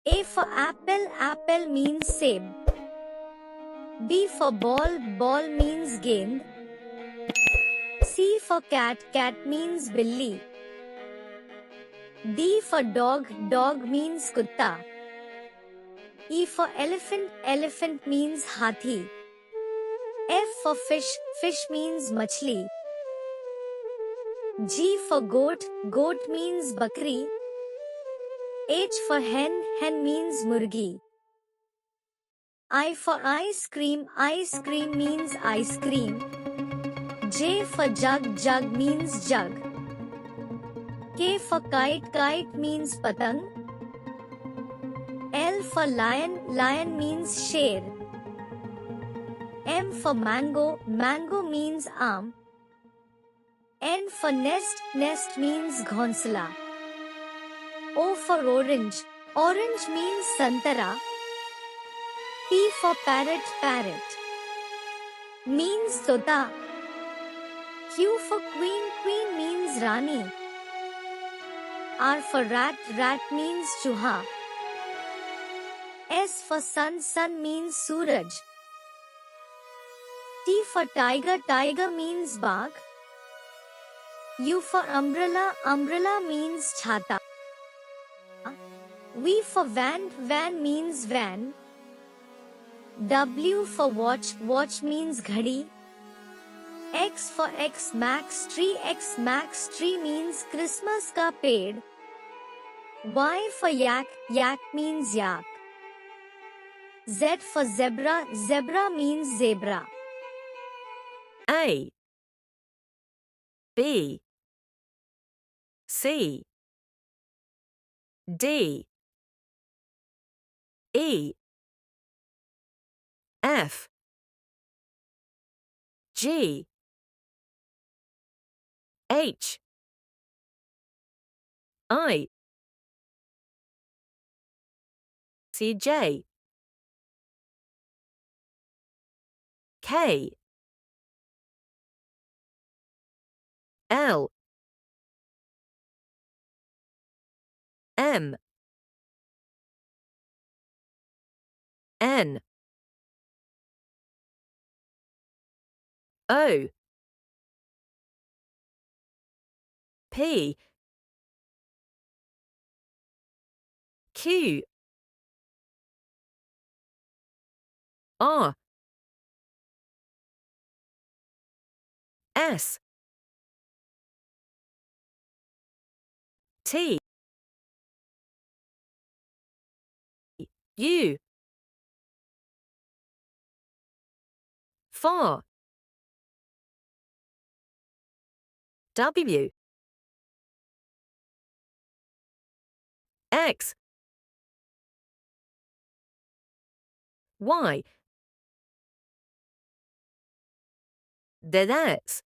A for apple, apple means same. B for ball, ball means game. C for cat, cat means billi. D for dog, dog means kutta. E for elephant, elephant means hathi. F for fish, fish means machli. G for goat, goat means bakri. H for hen, hen means murgi. I for ice cream means ice cream. J for jug, jug means jug. K for kite, kite means patang. L for lion, lion means sher. M for mango, mango means aam. N for nest, nest means ghonsla. O for orange, orange means santara. P for parrot, parrot means tota. Q for queen, queen means rani. R for rat, rat means chuha. S for sun, sun means suraj. T for tiger, tiger means bagh. U for umbrella, umbrella means chhata. V for van, van means van. W for watch, watch means ghadi. X for Xmas tree means Christmas ka ped. Y for yak, yak means yak. Z for zebra, zebra means zebra. A, B, C, D, E, F, G, H, I, C, J, K, L, M, N, O, P, Q, R, S, T, U, for W, X, Y, Z,